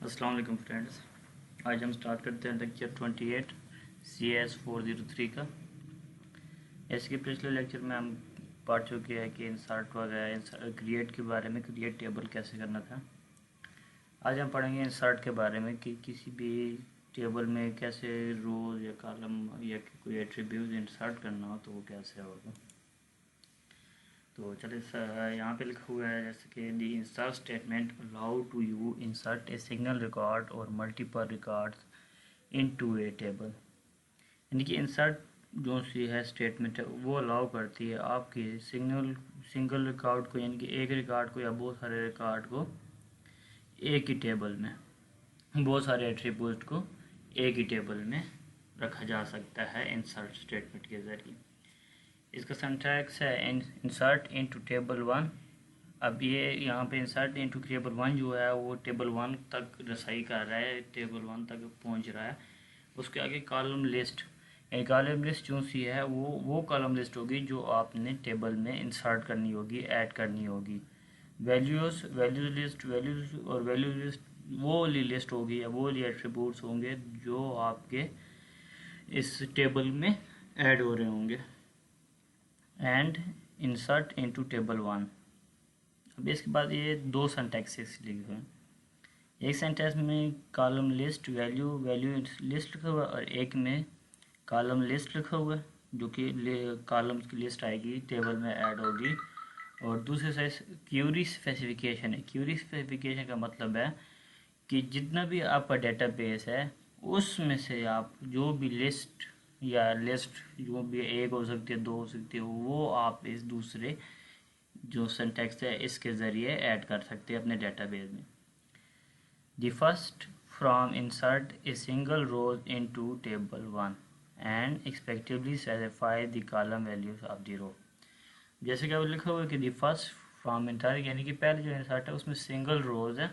अस्सलाम वालेकुम फ्रेंड्स। आज हम स्टार्ट करते हैं लेक्चर 28 CS 403 का। इसके पिछले लेक्चर में हम पढ़ चुके हैं कि इंसर्ट वगैरह क्रिएट के बारे में, क्रिएट टेबल कैसे करना था। आज हम पढ़ेंगे इंसर्ट के बारे में कि किसी भी टेबल में कैसे रोज या कॉलम या कोई एट्रीब्यूट इंसर्ट करना हो तो वो कैसे होगा। तो चलिए यहाँ पे लिखा हुआ है जैसे कि the insert statement allow to you insert a single record और multiple records into a table. यानी कि इंसर्ट जो सी है स्टेटमेंट है वो अलाउ करती है आपके सिंगल रिकॉर्ड को, यानी कि एक रिकॉर्ड को या बहुत सारे रिकॉर्ड को एक ही टेबल में, बहुत सारे एट्रीब्यूट को एक ही टेबल में रखा जा सकता है इंसर्ट स्टेटमेंट के ज़रिए। इसका सिंटैक्स है इंसर्ट इनटू टेबल 1। अब ये यहाँ पे इंसर्ट इनटू टेबल 1 जो है वो टेबल 1 तक रसाई कर रहा है, टेबल 1 तक पहुँच रहा है। उसके आगे कॉलम लिस्ट, यानी कॉलम लिस्ट जो सी है वो कॉलम लिस्ट होगी जो आपने टेबल में इंसर्ट करनी होगी, ऐड करनी होगी। वैल्यूज़ लिस्ट वो वाली लिस्ट होगी या वो वाली एट्रीब्यूट्स होंगे जो आपके इस टेबल में ऐड हो रहे होंगे। And insert into table 1। अब इसके बाद ये दो सिंटैक्सेस लिखे हुए हैं। एक सेंटेंस में कॉलम लिस्ट वैल्यू लिस्ट लिखा हुआ है और एक में कॉलम लिस्ट लिखा हुआ है जो कि कॉलम्स की लिस्ट आएगी, टेबल में ऐड होगी। और दूसरे साइड क्यूरी स्पेसिफिकेशन है। क्यूरी स्पेसिफिकेशन का मतलब है कि जितना भी आपका डेटाबेस है उसमें से आप जो भी लिस्ट जो भी एक हो सकती है, दो हो सकती है, वो आप इस दूसरे जो सिंटैक्स है इसके ज़रिए ऐड कर सकते हैं अपने डेटाबेस में। The first from insert a single rows into table 1 and respectively specify the column values of the row. जैसे कि अब लिखा हुआ है कि द फर्स्ट फ्रॉम इंसर्ट, यानी कि पहले जो इंसर्ट है उसमें सिंगल रोज है,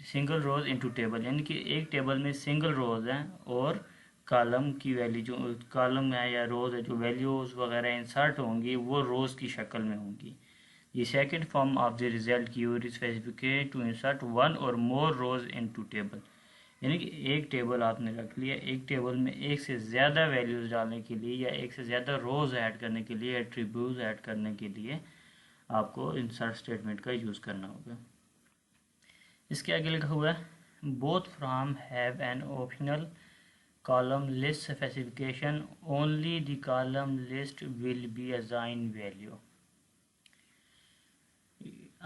सिंगल रोज इनटू टेबल, यानी कि एक टेबल में सिंगल रोज है और कॉलम की वैल्यू जो कॉलम है या रोज है जो वैल्यूज वगैरह इंसर्ट होंगी वो रोज की शक्ल में होंगी। ये second form of the result query specific to insert one or more rose into table, यानी कि एक टेबल आपने रख लिया, एक टेबल में एक से ज़्यादा वैल्यूज डालने के लिए या एक से ज़्यादा रोज ऐड करने के लिए, एट्रीब्यूट्स ऐड करने के लिए आपको इंसर्ट स्टेटमेंट का यूज़ करना होगा। इसके आगे लिखा हुआ है both from have an optional column list specification, only the column list will be assigned value.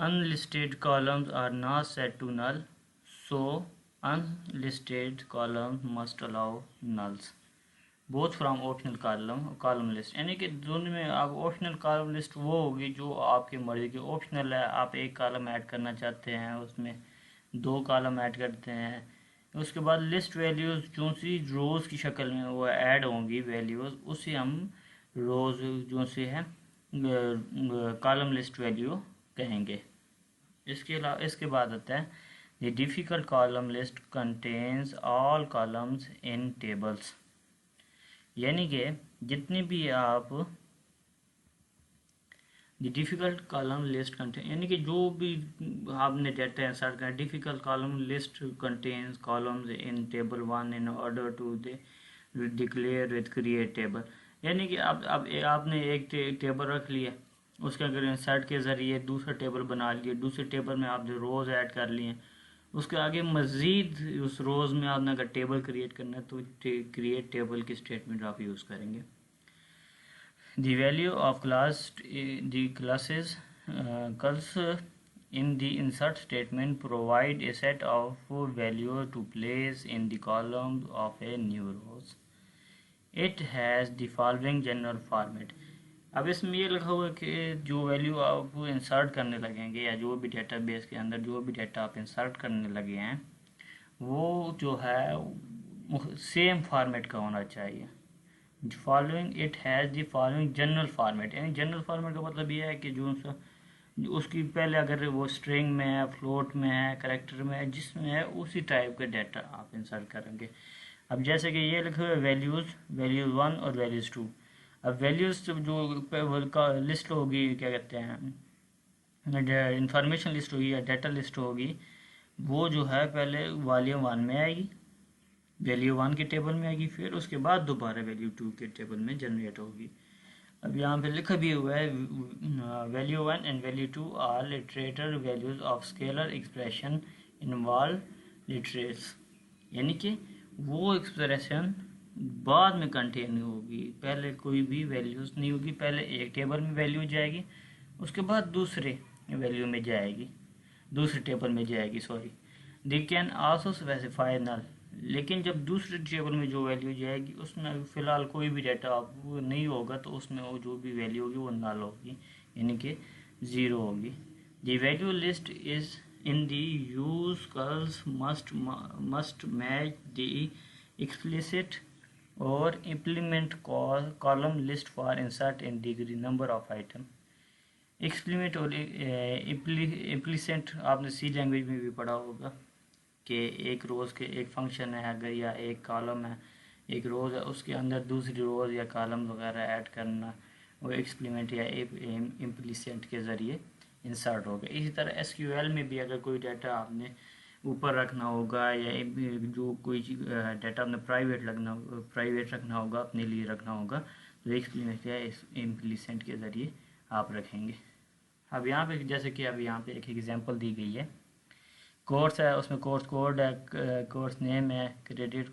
Unlisted columns are not set to null, so unlisted columns must allow nulls. Both from optional column list, यानी कि दोनों में आप optional column list वो होगी जो आपकी मर्जी की ऑप्शनल है। आप एक कॉलम ऐड करना चाहते हैं, उसमें दो कॉलम ऐड करते हैं। उसके बाद लिस्ट वैल्यूज़ जो सी रोज़ की शक्ल में वो ऐड होंगी वैल्यूज़, उसे हम रोज़ जो सी है कॉलम लिस्ट वैल्यू कहेंगे। इसके बाद आता है the difficult column list contains all columns in tables, यानी कि जितनी भी आप the difficult column list contain, यानी कि जो भी आपने डेटा इंसर्ट करना, difficult column list contains columns in table 1 in order to declare with create table, यानी कि अब आपने एक टेबल रख लिया, उसके अगर इंसर्ट के ज़रिए दूसरा टेबल बना लिया, दूसरे टेबल में आपने रोज़ ऐड कर लिए, उसके आगे मज़ीद उस रोज़ में आपने अगर टेबल क्रिएट करना है तो क्रिएट टेबल की स्टेटमेंट आप यूज़ करेंगे। The value of the classes in the insert statement provide a set of value to place in the columns of a new rows. It has the following general format. अब इसमें ये लिखा हुआ है कि जो वैल्यू आप इंसर्ट करने लगेंगे या जो भी डेटाबेस के अंदर जो भी डेटा आप इंसर्ट करने लगे हैं वो जो है सेम फॉर्मेट का होना चाहिए। Following it has the following general format, यानी जनरल फॉर्मेट का मतलब ये है कि जो उसकी पहले अगर वो स्ट्रिंग में है, फ्लोट में है, करेक्टर में है, जिसमें है उसी टाइप का डाटा आप इंसर्ट करेंगे। अब जैसे कि ये लिखे हुए वैल्यूज़ 1 और वैल्यूज़ 2। अब वैल्यूज़ जो लिस्ट होगी, क्या कहते हैं, इंफॉर्मेशन लिस्ट होगी या डाटा लिस्ट होगी, वो जो है पहले वॉल्यूम 1 में आएगी, वैल्यू 1 के टेबल में आएगी, फिर उसके बाद दोबारा वैल्यू 2 के टेबल में जनरेट होगी। अब यहाँ पे लिखा भी हुआ है value 1 and value 2 are literal values of scalar expression involve literals, यानी कि वो एक्सप्रेशन बाद में कंटेन होगी, पहले कोई भी वैल्यूज नहीं होगी, पहले एक टेबल में वैल्यू जाएगी, उसके बाद दूसरे वैल्यू में जाएगी, दूसरे टेबल में जाएगी, sorry. They can also specify null, लेकिन जब दूसरे टेबल में जो वैल्यू जाएगी उसमें फ़िलहाल कोई भी डाटा नहीं होगा, तो उसमें वो जो भी वैल्यू होगी वो नल होगी, यानी कि ज़ीरो होगी। The value list is in the users must match the explicit or implement column list for insert in degree number of item. Explicit or implicit आपने सी लैंग्वेज में भी पढ़ा होगा कि एक रोज़ के एक फंक्शन है अगर, या एक कॉलम है, एक रोज़ है, उसके अंदर दूसरी रोज़ या कॉलम वगैरह ऐड करना, वो एक्सप्लीमेंट या इम्प्लिसेंट के ज़रिए इंसर्ट होगा। इसी तरह एसक्यूएल में भी अगर कोई डाटा आपने ऊपर रखना होगा या जो कोई डाटा आपने प्राइवेट रखना होगा, अपने लिए रखना होगा, तो एक्सप्लीमेंट या इम्प्लिसेंट के ज़रिए आप रखेंगे। अब यहाँ पे जैसे कि अब यहाँ पे एक एग्जांपल दी गई है, कोर्स है, उसमें कोर्स कोड है, कोर्स नेम है, क्रेडिट्स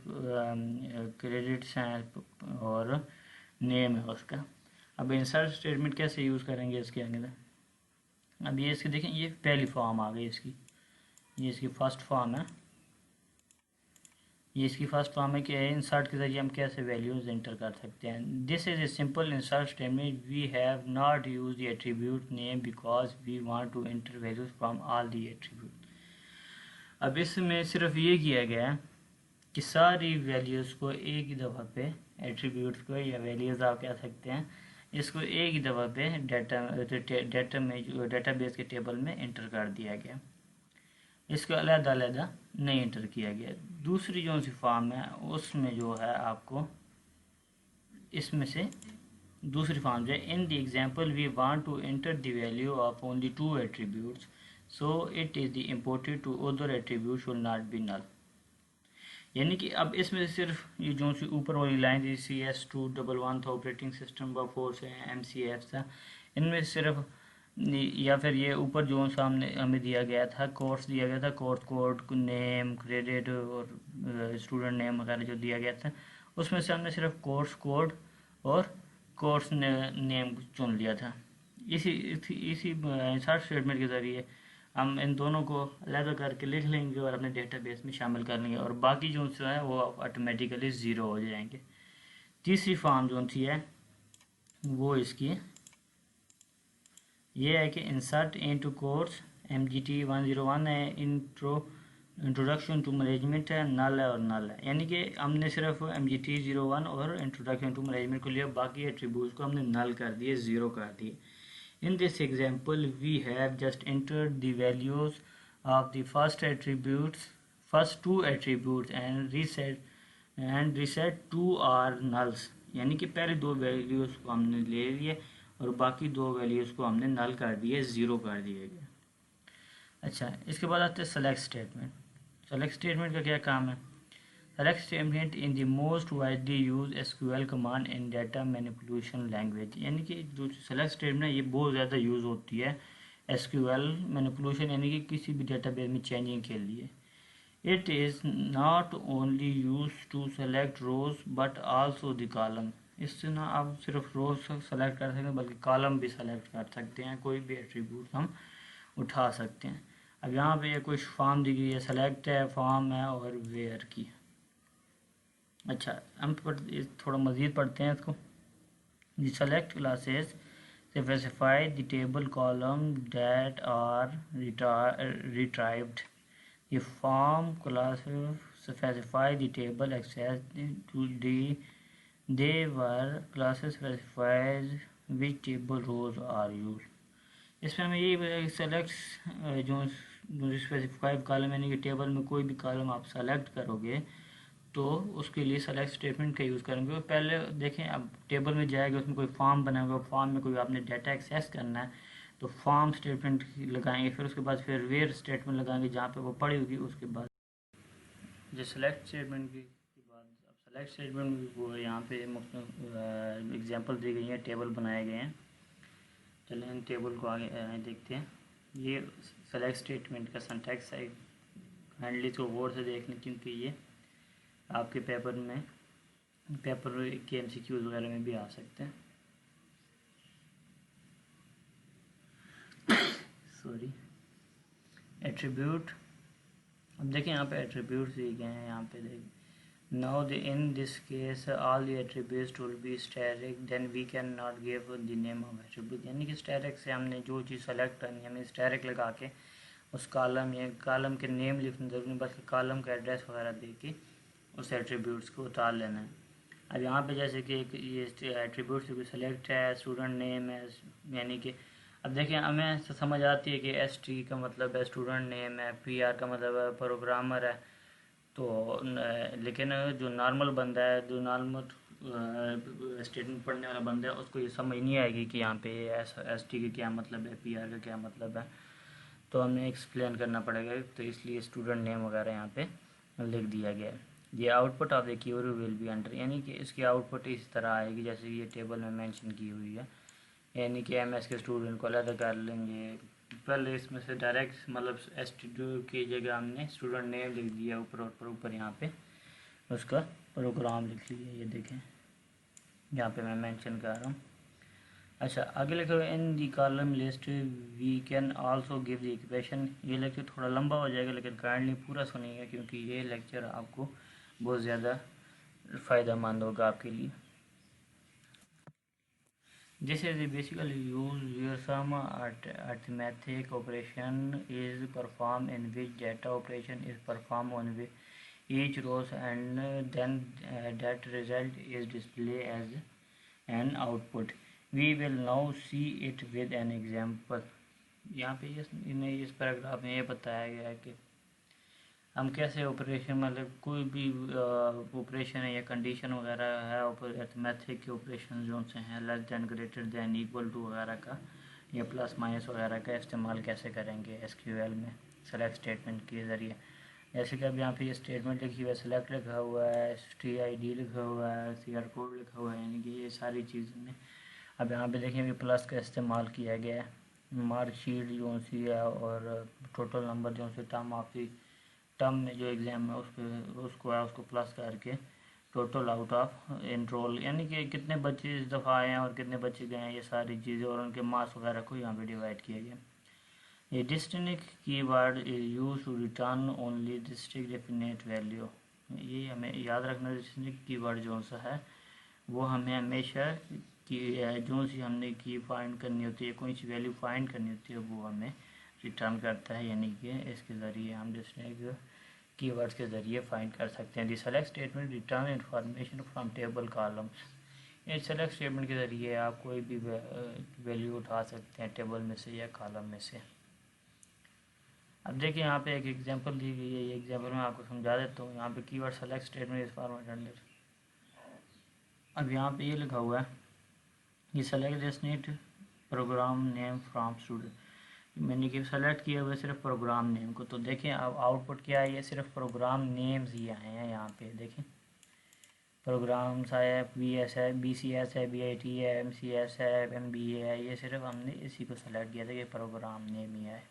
हैं और नेम है उसका। अब इंसर्ट स्टेटमेंट कैसे यूज़ करेंगे इसके अंदर? अब ये इसकी देखें, ये पहली फॉर्म आ गई इसकी, ये इसकी फर्स्ट फॉर्म है, ये इसकी फर्स्ट फॉर्म है कि इंसर्ट के जरिए हम कैसे वैल्यूज एंटर कर सकते हैं। This is a simple insert statement, we have not use the attribute name because we want to enter values from all the attribute. अब इसमें सिर्फ ये किया गया है कि सारी वैल्यूज़ को एक ही दफ़ा पे, एट्रीब्यूट्स को या वैल्यूज़ आप कह सकते हैं, इसको एक ही दफ़ा पे डाटा में जो डाटाबेस के टेबल में एंटर कर दिया गया, इसको अलग-अलग नहीं एंटर किया गया। दूसरी जो सी फॉर्म है उसमें जो है आपको इसमें से दूसरी फॉर्म जो है, in the example we want to enter the value of only 2 attributes so it is the imported to other attribute should not be null. यानी कि अब इसमें सिर्फ ये जो सी ऊपर वाली लाइन थी CS211 था ऑपरेटिंग सिस्टम व 4 से MCF था, इनमें सिर्फ या फिर ये ऊपर जो सामने हमें दिया गया था, कोर्स दिया गया था, कोर्स कोड नेम, क्रेडिट और स्टूडेंट नेम वगैरह जो दिया गया था, उसमें से हमने सिर्फ कोर्स कोड और कोर्स नेम चुन लिया था। इसी इंसर्ट स्टेटमेंट के ज़रिए हम इन दोनों को अलग करके लिख लेंगे और अपने डेटाबेस में शामिल कर लेंगे, और बाकी जो है वो ऑटोमेटिकली ज़ीरो हो जाएंगे। तीसरी फॉर्म जो थी है वो इसकी ये है कि इंसर्ट इनटू कोर्स MGT 101 है, इंट्रोडक्शन टू मैनेजमेंट है, नल है और नल है। यानी कि हमने सिर्फ MGT 01 और इंट्रोडक्शन टू मैनेजमेंट को लिया, बाकी एट्रीब्यूट्स को हमने नल कर दिए, ज़ीरो कर दिए। In this example, we have just entered the values of the first two attributes and reset 2 are nulls, यानी कि पहले 2 वैल्यूज को हमने ले लिए और बाकी 2 वैल्यूज को हमने नल कर दिए, ज़ीरो कर दिए गए। अच्छा, इसके बाद आते हैं सेलेक्ट स्टेटमेंट। सेलेक्ट स्टेटमेंट का क्या काम है? Select statement in the most widely used SQL command in data manipulation language, यानी कि जो select statement है ये बहुत ज़्यादा यूज़ होती है SQL manipulation यानी कि किसी भी डेटाबेस में चेंजिंग के लिए। It is not only used to select rows but also the column, इससे ना आप सिर्फ रोज सेलेक्ट कर सकते हैं बल्कि कॉलम भी सेलेक्ट कर सकते हैं, कोई भी एट्रीब्यूट हम उठा सकते हैं। अब यहाँ पे ये कुछ फॉर्म दी गई है, सेलेक्ट है, फॉर्म है और वेयर की। अच्छा, हम थोड़ा मज़ीद पढ़ते हैं इसको। The select clauses specify the table column that are retrieved. The from clauses specify the table access to the where clauses specifies which table rows are use. इसमें हमें ये सेलेक्ट जो स्पेसिफाइड कॉलम यानी कि टेबल में कोई भी column आप सेलेक्ट करोगे तो उसके लिए सेलेक्ट स्टेटमेंट का यूज़ करेंगे। पहले देखें, अब टेबल में जाएगा, उसमें कोई फॉर्म बना होगा, फॉर्म में कोई आपने डाटा एक्सेस करना है, तो फॉर्म स्टेटमेंट लगाएंगे, फिर उसके बाद फिर वेयर स्टेटमेंट लगाएंगे जहाँ पे वो पड़ी होगी। उसके बाद जो सेलेक्ट स्टेटमेंट के बाद अब सेलेक्ट स्टेटमेंट वो यहाँ पे एग्जांपल दी गई है, टेबल बनाए गए हैं। चलिए इन टेबल को आगे देखते हैं। ये सेलेक्ट स्टेटमेंट का सिंटैक्स है, काइंडली इसको गौर से देख लें क्योंकि ये आपके पेपर के MCQs वगैरह में भी आ सकते हैं। सॉरी। एट्रीब्यूट, अब देखें यहाँ पे एट्रीब्यूट दिए गए हैं। यहाँ पे देख now in this case all the attributes will be static then we can not give the name of attribute, यानी कि स्टैटिक से हमने जो चीज़ सेलेक्ट करनी है हमें स्टैटिक लगा के उस कॉलम के नेम लिखने जरूरी नहीं, बल्कि कॉलम का एड्रेस वगैरह दे के उस एट्रीब्यूट्स को उतार लेना है। अब यहाँ पे जैसे कि एक ये एट्रीब्यूट्स को सिलेक्ट है, स्टूडेंट नेम है, यानी कि अब देखिए हमें समझ आती है कि ST का मतलब है स्टूडेंट नेम है, PR का मतलब है प्रोग्रामर है। तो लेकिन जो नॉर्मल बंदा है, जो नॉर्मल स्टेटमेंट पढ़ने वाला बंदा है, उसको ये समझ नहीं आएगी कि यहाँ पे ST का क्या मतलब है, PR का क्या मतलब है। तो हमें एक्सप्लेन करना पड़ेगा, तो इसलिए स्टूडेंट नेम वगैरह यहाँ पे लिख दिया गया है। ये output of the query will be under, यानी कि इसकी आउटपुट इस तरह आएगी जैसे ये टेबल में मेंशन की हुई है, यानी कि MS के स्टूडेंट को अलग कर लेंगे। पहले इसमें से डायरेक्ट मतलब STD की जगह हमने स्टूडेंट नेम लिख दिया ऊपर यहाँ पे उसका प्रोग्राम लिख लिया। ये देखें यहाँ पे मैं मेंशन कर रहा हूँ। अच्छा आगे लिखो in the column list we can also give the equation. ये लेक्चर थोड़ा लंबा हो जाएगा लेकिन काइंडली पूरा सुनिएगा क्योंकि ये लेक्चर आपको बहुत ज़्यादा फ़ायदा मंद होगा आपके लिए। This is basically used where some arithmetic operation is performed in which data operation is performed on each rows and then that result is displayed as an output. We will now see it with an example. यहाँ पे इस paragraph में ये बताया गया है कि हम कैसे ऑपरेशन मतलब कोई भी ऑपरेशन है या कंडीशन वगैरह है अरिथमेटिक के ऑपरेशन जो से हैं less than greater than equal to वगैरह का या प्लस माइनस वगैरह का इस्तेमाल कैसे करेंगे SQL में सेलेक्ट स्टेटमेंट के ज़रिए। जैसे कि अब यहाँ पे ये स्टेटमेंट लिखी हुआ है, सेलेक्ट लिखा हुआ है, STID लिखा हुआ है, CR कोड लिखा हुआ है, यानी कि ये सारी चीज़ें में अब यहाँ पे देखें प्लस का इस्तेमाल किया गया है। मार्कशीट जो सी है और टोटल नंबर जो सी टर्म में जो एग्ज़ाम है उसको प्लस करके टोटल आउट ऑफ एनरोल, यानी कि कितने बच्चे इस दफ़ा आए हैं और कितने बच्चे गए हैं, ये सारी चीज़ें और उनके मार्क्स वगैरह को यहाँ पे डिवाइड किया गया। ये distinct keyword is use to return only district definite value. ये हमें याद रखना, डिस्टिंक्ट कीवर्ड जो सा है वो हमें हमेशा की जो सी हमने की फाइंड करनी होती है, कोई सी वैल्यू फाइंड करनी होती है वो हमें रिटर्न करता है, यानी कि इसके ज़रिए हम डिस्टिंक्ट कीवर्ड्स के ज़रिए फाइंड कर सकते हैं। The select statement return information from table columns. ये सेलेक्ट स्टेटमेंट के ज़रिए आप कोई भी वैल्यू उठा सकते हैं टेबल में से या कॉलम में से। अब देखिए यहाँ पे एक एग्जांपल दी गई है, ये एग्जांपल मैं आपको समझा देता हूँ। यहाँ पे कीवर्ड सेलेक्ट स्टेटमेंट इस फॉर्मेट अंडर, अब यहाँ पे ये लिखा हुआ है ये select distinct program name from student, मैंने कि सेलेक्ट किया हुआ सिर्फ प्रोग्राम नेम को। तो देखें अब आउटपुट क्या है, ये सिर्फ प्रोग्राम नेम्स ही आए हैं। यहाँ पे देखें प्रोग्राम्स आया है, BS है, BCS है, BIT है, MCS है, MBA है, ये सिर्फ हमने इसी को सेलेक्ट किया था कि प्रोग्राम नेम ही है,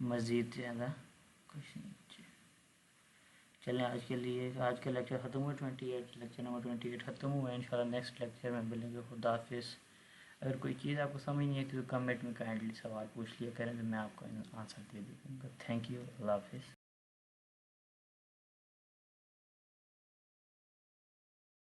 मज़ीद ज़्यादा कुछ नहीं। चलें आज का लेक्चर ख़त्म हुआ, 28 लेक्चर नंबर 28 ख़त्म हुआ है। इंशाल्लाह नेक्स्ट लेक्चर में मिलेंगे। खुदा हाफिज़। अगर कोई चीज़ आपको समझ नहीं आती तो कमेंट में काइंडली सवाल पूछ लिया करें तो मैं आपको आंसर दे दूँगा। थैंक यू, अल्लाह हाफिज़।